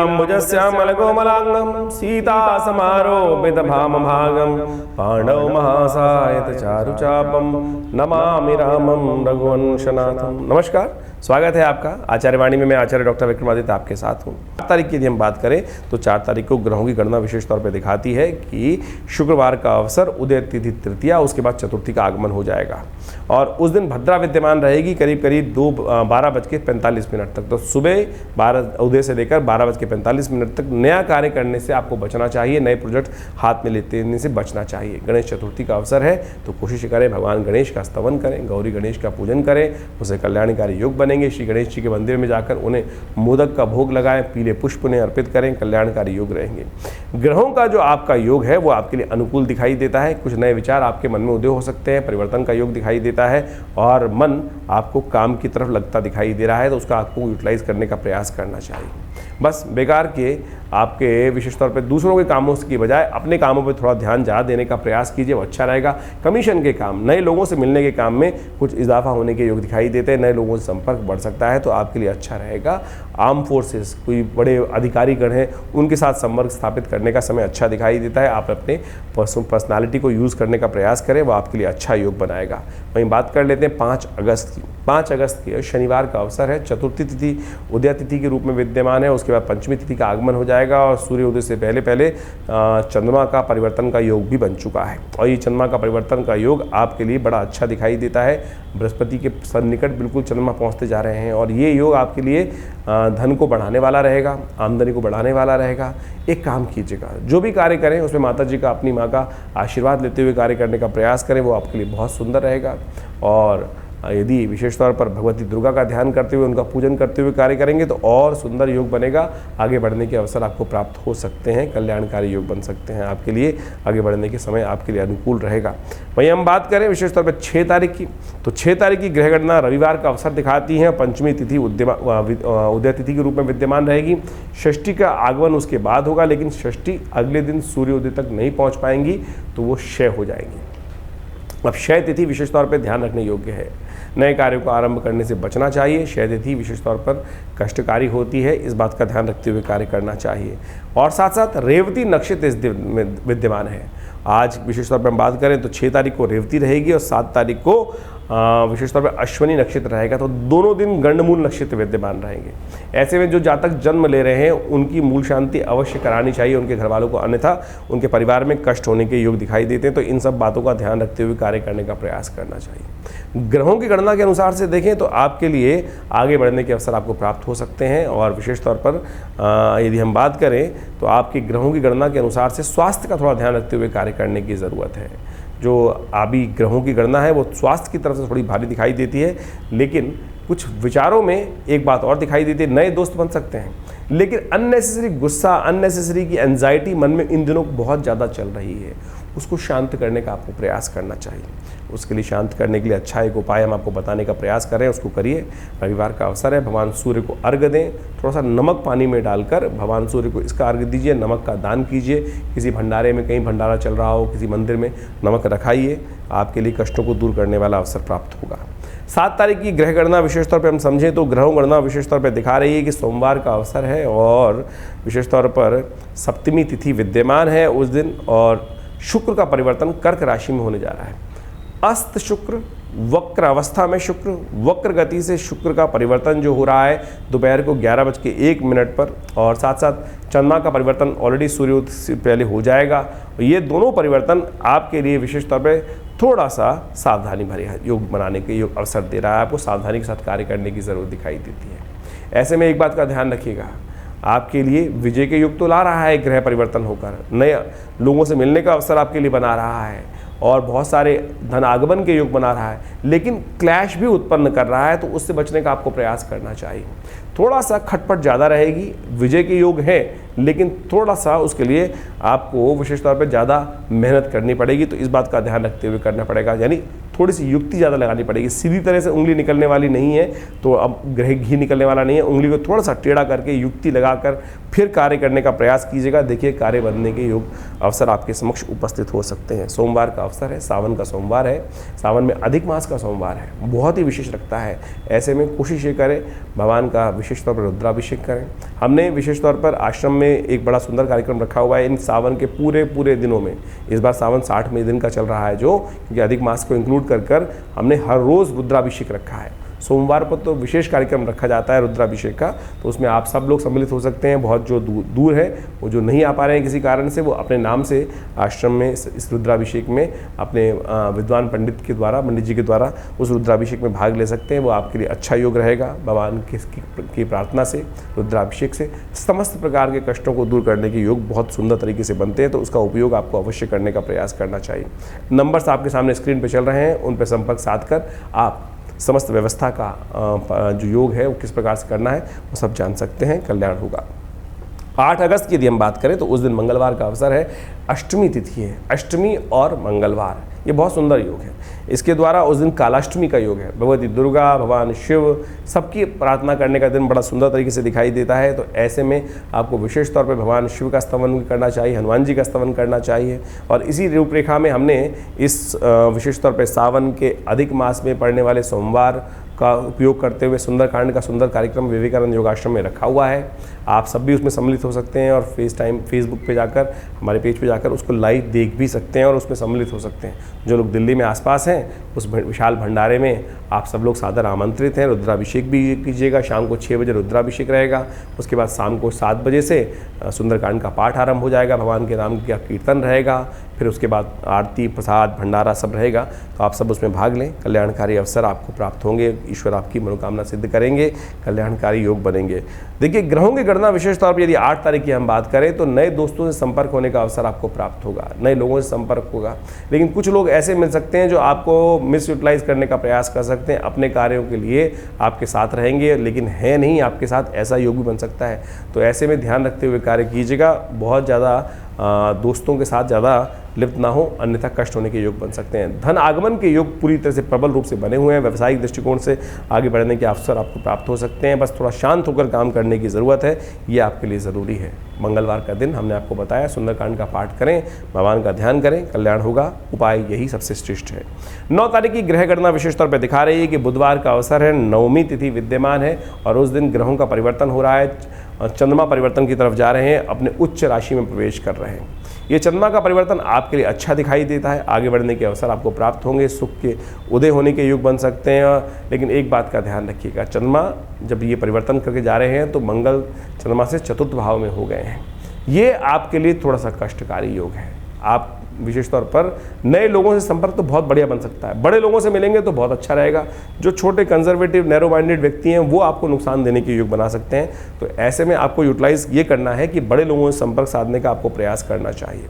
नीलाम्बुजश्यामलकोमलाङ्गं सीतासमारोपितभामभागं पाण्डव महासायत चारुचापं नमामि रामं रघुवंशनाथम। नमस्कार, स्वागत है आपका आचार्य वाणी में। मैं आचार्य डॉक्टर विक्रमादित्य आपके साथ हूँ। 4 तारीख की यदि हम बात करें तो 4 तारीख को ग्रहों की गणना विशेष तौर पर दिखाती है कि शुक्रवार का अवसर, उदय तिथि तृतीया, उसके बाद चतुर्थी का आगमन हो जाएगा और उस दिन भद्रा विद्यमान रहेगी करीब 12:45 तक। तो सुबह 12 उदय से लेकर 12:45 तक नया कार्य करने से आपको बचना चाहिए, नए प्रोजेक्ट हाथ में लेने से बचना चाहिए। गणेश चतुर्थी का अवसर है तो कोशिश करें भगवान गणेश का स्तवन करें, गौरी गणेश का पूजन करें, उसे कल्याणकारी योग बनेंगे। श्री गणेश जी के मंदिर में जाकर उन्हें मोदक का भोग लगाएं, पीले पुष्प उन्हें अर्पित करें, कल्याणकारी योग रहेंगे। ग्रहों का जो आपका योग है वो आपके लिए अनुकूल दिखाई देता है। कुछ नए विचार आपके मन में उदय हो सकते हैं, परिवर्तन का योग दिखाई देता है और मन आपको काम की तरफ लगता दिखाई दे रहा है तो उसका आपको यूटिलाइज करने का प्रयास करना चाहिए। बस बेकार के आपके विशेष तौर पे दूसरों के कामों की बजाय अपने कामों पे थोड़ा ध्यान ज़्यादा देने का प्रयास कीजिए, वो अच्छा रहेगा। कमीशन के काम, नए लोगों से मिलने के काम में कुछ इजाफा होने के योग दिखाई देते हैं, नए लोगों से संपर्क बढ़ सकता है तो आपके लिए अच्छा रहेगा। आर्म फोर्सेस, कोई बड़े अधिकारी गण हैं उनके साथ संपर्क स्थापित करने का समय अच्छा दिखाई देता है। आप अपने पर्सनालिटी को यूज़ करने का प्रयास करें, वो आपके लिए अच्छा योग बनाएगा। वहीं बात कर लेते हैं 5 अगस्त की। 5 अगस्त के शनिवार का अवसर है, चतुर्थी तिथि उदय तिथि के रूप में विद्यमान है, उसके बाद पंचमी तिथि का आगमन हो जाएगा और सूर्य उदय से पहले पहले चंद्रमा का परिवर्तन का योग भी बन चुका है और ये चंद्रमा का परिवर्तन का योग आपके लिए बड़ा अच्छा दिखाई देता है। बृहस्पति के सन्निकट बिल्कुल चंद्रमा पहुंचते जा रहे हैं और ये योग आपके लिए धन को बढ़ाने वाला रहेगा, आमदनी को बढ़ाने वाला रहेगा। एक काम कीजिएगा, जो भी कार्य करें उसमें माता जी का, अपनी माँ का आशीर्वाद लेते हुए कार्य करने का प्रयास करें, वो आपके लिए बहुत सुंदर रहेगा। और यदि विशेष तौर पर भगवती दुर्गा का ध्यान करते हुए, उनका पूजन करते हुए कार्य करेंगे तो और सुंदर योग बनेगा। आगे बढ़ने के अवसर आपको प्राप्त हो सकते हैं, कल्याणकारी योग बन सकते हैं आपके लिए। आगे बढ़ने के समय आपके लिए अनुकूल रहेगा। वहीं हम बात करें विशेष तौर पर 6 तारीख की, तो 6 तारीख की ग्रह गणना रविवार का अवसर दिखाती है। पंचमी तिथि उदय तिथि के रूप में विद्यमान रहेगी। षष्ठी का आगमन उसके बाद होगा, लेकिन षष्ठी अगले दिन सूर्योदय तक नहीं पहुँच पाएंगी तो वो क्षय हो जाएंगी। अब क्षय तिथि विशेष तौर पर ध्यान रखने योग्य है, नए कार्यों को आरंभ करने से बचना चाहिए। क्षय तिथि विशेष तौर पर कष्टकारी होती है, इस बात का ध्यान रखते हुए कार्य करना चाहिए। और साथ साथ रेवती नक्षत्र इस दिन में विद्यमान है। आज विशेष तौर पर हम बात करें तो 6 तारीख को रेवती रहेगी और 7 तारीख को विशेष तौर पर अश्विनी नक्षत्र रहेगा, तो दोनों दिन गंडमूल नक्षत्र विद्यमान रहेंगे। ऐसे में जो जातक जन्म ले रहे हैं उनकी मूल शांति अवश्य करानी चाहिए उनके घर वालों को, अन्यथा उनके परिवार में कष्ट होने के योग दिखाई देते हैं। तो इन सब बातों का ध्यान रखते हुए कार्य करने का प्रयास करना चाहिए। ग्रहों की गणना के अनुसार से देखें तो आपके लिए आगे बढ़ने के अवसर आपको प्राप्त हो सकते हैं और विशेष तौर पर यदि हम बात करें तो आपके ग्रहों की गणना के अनुसार से स्वास्थ्य का थोड़ा ध्यान रखते हुए कार्य करने की ज़रूरत है। जो अभी ग्रहों की गणना है वो स्वास्थ्य की तरफ से थोड़ी भारी दिखाई देती है, लेकिन कुछ विचारों में एक बात और दिखाई देती है, नए दोस्त बन सकते हैं। लेकिन अननेसेसरी गुस्सा, अननेसेसरी की एंजाइटी मन में इन दिनों बहुत ज़्यादा चल रही है, उसको शांत करने का आपको प्रयास करना चाहिए। उसके लिए शांत करने के लिए अच्छा एक उपाय हम आपको बताने का प्रयास करें, उसको करिए। रविवार का अवसर है, भगवान सूर्य को अर्घ्य दें, थोड़ा सा नमक पानी में डालकर भगवान सूर्य को इसका अर्घ्य दीजिए, नमक का दान कीजिए। किसी भंडारे में, कहीं भंडारा चल रहा हो, किसी मंदिर में नमक रखाइए, आपके लिए कष्टों को दूर करने वाला अवसर प्राप्त होगा। 7 तारीख की ग्रह गणना विशेष तौर पर हम समझें तो ग्रहों गणना विशेष तौर पर दिखा रही है कि सोमवार का अवसर है और विशेष तौर पर सप्तमी तिथि विद्यमान है उस दिन और शुक्र का परिवर्तन कर्क राशि में होने जा रहा है। अस्त शुक्र, वक्र अवस्था में शुक्र, वक्र गति से शुक्र का परिवर्तन जो हो रहा है दोपहर को 11:01 पर और साथ साथ चंद्रमा का परिवर्तन ऑलरेडी सूर्योदय से पहले हो जाएगा। ये दोनों परिवर्तन आपके लिए विशेष तौर पे थोड़ा सा सावधानी भरे योग बनाने के योग अवसर दे रहा है। आपको सावधानी के साथ कार्य करने की ज़रूरत दिखाई देती है। ऐसे में एक बात का ध्यान रखिएगा, आपके लिए विजय के युग तो ला रहा है ग्रह परिवर्तन होकर, नए लोगों से मिलने का अवसर आपके लिए बना रहा है और बहुत सारे धन आगमन के योग बना रहा है, लेकिन क्लैश भी उत्पन्न कर रहा है तो उससे बचने का आपको प्रयास करना चाहिए। थोड़ा सा खटपट ज़्यादा रहेगी, विजय के योग है लेकिन थोड़ा सा उसके लिए आपको विशेष तौर पे ज़्यादा मेहनत करनी पड़ेगी, तो इस बात का ध्यान रखते हुए करना पड़ेगा। यानी थोड़ी सी युक्ति ज़्यादा लगानी पड़ेगी। सीधी तरह से उंगली निकलने वाली नहीं है तो अब ग्रह घी निकलने वाला नहीं है, उंगली को थोड़ा सा टेढ़ा करके युक्ति लगाकर फिर कार्य करने का प्रयास कीजिएगा। देखिए कार्य बनने के योग अवसर आपके समक्ष उपस्थित हो सकते हैं। सोमवार का अवसर है, सावन का सोमवार है, सावन में अधिक मास का सोमवार है, बहुत ही विशेष रखता है। ऐसे में कोशिश ये करें भगवान का विशेष विशेष तौर पर रुद्राभिषेक करें। हमने विशेष तौर पर आश्रम में एक बड़ा सुंदर कार्यक्रम रखा हुआ है इन सावन के पूरे दिनों में। इस बार सावन 60वें दिन का चल रहा है, जो क्योंकि अधिक मास को इंक्लूड कर हमने हर रोज़ रुद्राभिषेक रखा है। सोमवार पर तो विशेष कार्यक्रम रखा जाता है रुद्राभिषेक का, तो उसमें आप सब लोग सम्मिलित हो सकते हैं। बहुत जो दूर है, वो जो नहीं आ पा रहे हैं किसी कारण से, वो अपने नाम से आश्रम में इस रुद्राभिषेक में अपने विद्वान पंडित जी के द्वारा उस रुद्राभिषेक में भाग ले सकते हैं। वो आपके लिए अच्छा योग रहेगा। भगवान की प्रार्थना से, रुद्राभिषेक से समस्त प्रकार के कष्टों को दूर करने के योग बहुत सुंदर तरीके से बनते हैं, तो उसका उपयोग आपको अवश्य करने का प्रयास करना चाहिए। नंबर्स आपके सामने स्क्रीन पर चल रहे हैं, उन पर संपर्क साध कर आप समस्त व्यवस्था का जो योग है वो किस प्रकार से करना है वो सब जान सकते हैं। कल्याण होगा। 8 अगस्त की यदि हम बात करें तो उस दिन मंगलवार का अवसर है, अष्टमी तिथि है। अष्टमी और मंगलवार ये बहुत सुंदर योग है। इसके द्वारा उस दिन कालाष्टमी का योग है। भगवती दुर्गा, भगवान शिव सबकी प्रार्थना करने का दिन बड़ा सुंदर तरीके से दिखाई देता है। तो ऐसे में आपको विशेष तौर पर भगवान शिव का स्तवन करना चाहिए, हनुमान जी का स्तवन करना चाहिए। और इसी रूपरेखा में हमने इस विशेष तौर पर सावन के अधिक मास में पड़ने वाले सोमवार का उपयोग करते हुए सुंदरकांड का सुंदर कार्यक्रम विवेकानंद योगाश्रम में रखा हुआ है। आप सब भी उसमें सम्मिलित हो सकते हैं और फेसबुक पे जाकर, हमारे पेज पे जाकर उसको लाइव देख भी सकते हैं और उसमें सम्मिलित हो सकते हैं। जो लोग दिल्ली में आसपास हैं, उस विशाल भंडारे में आप सब लोग सादर आमंत्रित हैं। रुद्राभिषेक भी कीजिएगा। शाम को 6 बजे रुद्राभिषेक रहेगा। उसके बाद शाम को 7 बजे से सुंदरकांड का पाठ आरंभ हो जाएगा। भगवान के नाम का कीर्तन रहेगा। फिर उसके बाद आरती, प्रसाद, भंडारा सब रहेगा। तो आप सब उसमें भाग लें। कल्याणकारी अवसर आपको प्राप्त होंगे। ईश्वर आपकी मनोकामना सिद्ध करेंगे। कल्याणकारी योग बनेंगे। देखिए, ग्रहों की गणना विशेष तौर पर यदि 8 तारीख की हम बात करें तो नए दोस्तों से संपर्क होने का अवसर आपको प्राप्त होगा, नए लोगों से संपर्क होगा। लेकिन कुछ लोग ऐसे मिल सकते हैं जो आपको मिस यूटिलाइज करने का प्रयास कर सकते हैं, अपने कार्यों के लिए आपके साथ रहेंगे लेकिन है नहीं आपके साथ, ऐसा योग भी बन सकता है। तो ऐसे में ध्यान रखते हुए कार्य कीजिएगा। बहुत ज़्यादा दोस्तों के साथ ज़्यादा लिप्त ना हो, अन्यथा कष्ट होने के योग बन सकते हैं। धन आगमन के योग पूरी तरह से प्रबल रूप से बने हुए हैं। व्यावसायिक दृष्टिकोण से आगे बढ़ने के अवसर आपको प्राप्त हो सकते हैं। बस थोड़ा शांत होकर काम करने की ज़रूरत है, ये आपके लिए ज़रूरी है। मंगलवार का दिन हमने आपको बताया, सुंदरकांड का पाठ करें, भगवान का ध्यान करें, कल्याण होगा। उपाय यही सबसे श्रेष्ठ है। 9 तारीख की ग्रह गणना विशेष तौर पर दिखा रही है कि बुधवार का अवसर है, नवमी तिथि विद्यमान है और उस दिन ग्रहों का परिवर्तन हो रहा है। चंद्रमा परिवर्तन की तरफ जा रहे हैं, अपने उच्च राशि में प्रवेश कर रहे हैं। ये चंद्रमा का परिवर्तन आपके लिए अच्छा दिखाई देता है। आगे बढ़ने के अवसर आपको प्राप्त होंगे। सुख के उदय होने के योग बन सकते हैं। लेकिन एक बात का ध्यान रखिएगा, चंद्रमा जब ये परिवर्तन करके जा रहे हैं तो मंगल चंद्रमा से चतुर्थ भाव में हो गए हैं। ये आपके लिए थोड़ा सा कष्टकारी योग है। आप विशेष तौर पर नए लोगों से संपर्क तो बहुत बढ़िया बन सकता है। बड़े लोगों से मिलेंगे तो बहुत अच्छा रहेगा। जो छोटे कंजर्वेटिव नैरो माइंडेड व्यक्ति हैं वो आपको नुकसान देने के योग बना सकते हैं। तो ऐसे में आपको यूटिलाइज ये करना है कि बड़े लोगों से संपर्क साधने का आपको प्रयास करना चाहिए।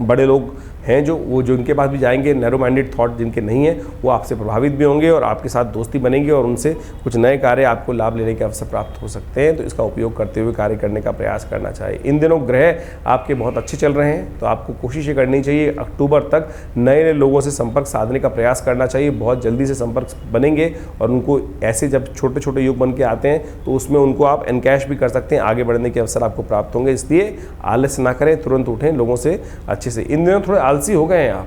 बड़े लोग हैं जो इनके पास भी जाएंगे, नैरो माइंडेड थॉट जिनके नहीं है वो आपसे प्रभावित भी होंगे और आपके साथ दोस्ती बनेगी और उनसे कुछ नए कार्य आपको लाभ लेने के अवसर प्राप्त हो सकते हैं। तो इसका उपयोग करते हुए कार्य करने का प्रयास करना चाहिए। इन दिनों ग्रह आपके बहुत अच्छे चल रहे हैं, तो आपको कोशिश करनी चाहिए अक्टूबर तक नए लोगों से संपर्क साधने का प्रयास करना चाहिए। बहुत जल्दी से संपर्क बनेंगे और उनको ऐसे जब छोटे छोटे योग बन के आते हैं तो उसमें उनको आप एनकैश भी कर सकते हैं। आगे बढ़ने के अवसर आपको प्राप्त होंगे। इसलिए आलस्य ना करें, तुरंत उठें, लोगों से अच्छे से। इन दिनों थोड़े आलसी हो गए हैं आप।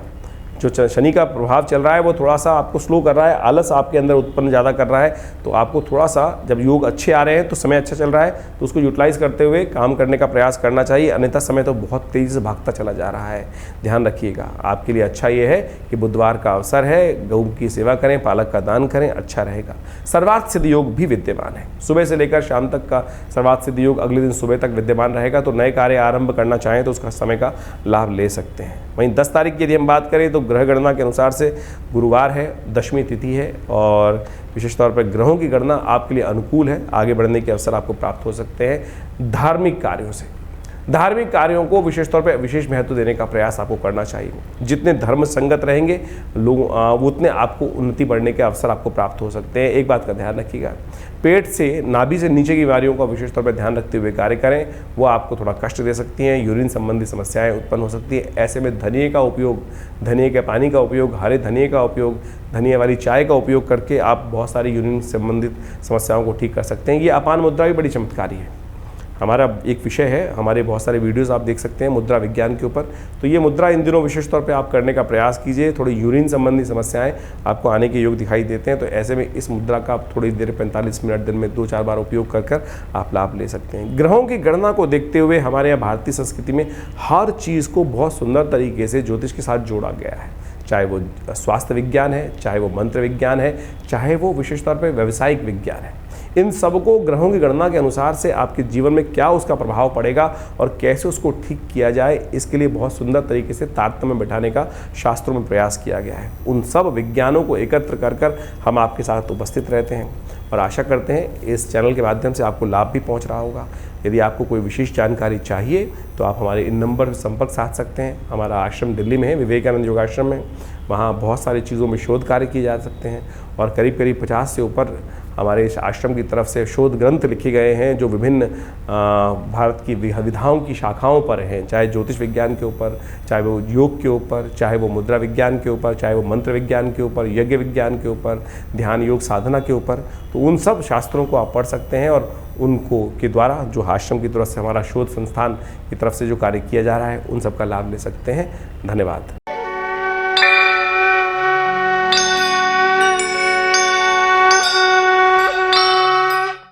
जो शनि का प्रभाव चल रहा है वो थोड़ा सा आपको स्लो कर रहा है, आलस आपके अंदर उत्पन्न ज़्यादा कर रहा है। तो आपको थोड़ा सा, जब योग अच्छे आ रहे हैं तो समय अच्छा चल रहा है तो उसको यूटिलाइज करते हुए काम करने का प्रयास करना चाहिए। अन्यथा समय तो बहुत तेज़ी से भागता चला जा रहा है। ध्यान रखिएगा। आपके लिए अच्छा ये है कि बुधवार का अवसर है, गऊ की सेवा करें, पालक का दान करें, अच्छा रहेगा। सर्वार्थ सिद्ध योग भी विद्यमान है। सुबह से लेकर शाम तक का सर्वार्थ सिद्ध योग अगले दिन सुबह तक विद्यमान रहेगा। तो नए कार्य आरंभ करना चाहें तो उसका समय का लाभ ले सकते हैं। वहीं 10 तारीख की यदि हम बात करें तो ग्रह गणना के अनुसार से गुरुवार है, दशमी तिथि है और विशेष तौर पर ग्रहों की गणना आपके लिए अनुकूल है। आगे बढ़ने के अवसर आपको प्राप्त हो सकते हैं। धार्मिक कार्यों से, धार्मिक कार्यों को विशेष तौर पर विशेष महत्व देने का प्रयास आपको करना चाहिए। जितने धर्म संगत रहेंगे लोग उतने आपको उन्नति बढ़ने के अवसर आपको प्राप्त हो सकते हैं। एक बात का ध्यान रखिएगा, पेट से, नाभि से नीचे की बीमारियों का विशेष तौर पर ध्यान रखते हुए कार्य करें। वो आपको थोड़ा कष्ट दे सकती हैं, यूरिन संबंधी समस्याएं उत्पन्न हो सकती है। ऐसे में धनिये का उपयोग, धनिये के पानी का उपयोग, हरे धनिये का उपयोग, धनिये वाली चाय का उपयोग करके आप बहुत सारी यूरिन संबंधित समस्याओं को ठीक कर सकते हैं। ये अपान मुद्रा भी बड़ी चमत्कारी है। हमारा एक विषय है, हमारे बहुत सारे वीडियोस आप देख सकते हैं मुद्रा विज्ञान के ऊपर। तो ये मुद्रा इन दिनों विशेष तौर पे आप करने का प्रयास कीजिए। थोड़ी यूरिन संबंधी समस्याएं आपको आने के योग दिखाई देते हैं, तो ऐसे में इस मुद्रा का आप थोड़ी देर 45 मिनट दिन में 2-4 बार उपयोग कर आप लाभ ले सकते हैं। ग्रहों की गणना को देखते हुए हमारे यहाँ भारतीय संस्कृति में हर चीज़ को बहुत सुंदर तरीके से ज्योतिष के साथ जोड़ा गया है, चाहे वो स्वास्थ्य विज्ञान है, चाहे वो मंत्र विज्ञान है, चाहे वो विशेष तौर पे व्यावसायिक विज्ञान है। इन सबको ग्रहों की गणना के अनुसार से आपके जीवन में क्या उसका प्रभाव पड़ेगा और कैसे उसको ठीक किया जाए, इसके लिए बहुत सुंदर तरीके से तारतम्य बैठाने का शास्त्रों में प्रयास किया गया है। उन सब विज्ञानों को एकत्र कर हम आपके साथ उपस्थित रहते हैं और आशा करते हैं इस चैनल के माध्यम से आपको लाभ भी पहुंच रहा होगा। यदि आपको कोई विशेष जानकारी चाहिए तो आप हमारे इन नंबर पर संपर्क साध सकते हैं। हमारा आश्रम दिल्ली में है, विवेकानंद योगाश्रम में। वहाँ बहुत सारी चीज़ों में शोध कार्य किए जा सकते हैं और करीब 50 से ऊपर हमारे इस आश्रम की तरफ से शोध ग्रंथ लिखे गए हैं जो विभिन्न भारत की विधाओं की शाखाओं पर हैं, चाहे ज्योतिष विज्ञान के ऊपर, चाहे वो योग के ऊपर, चाहे वो मुद्रा विज्ञान के ऊपर, चाहे वो मंत्र विज्ञान के ऊपर, यज्ञ विज्ञान के ऊपर, ध्यान योग साधना के ऊपर। तो उन सब शास्त्रों को आप पढ़ सकते हैं और उनको के द्वारा जो आश्रम की तरफ से, हमारा शोध संस्थान की तरफ से जो कार्य किया जा रहा है, उन सब का लाभ ले सकते हैं। धन्यवाद।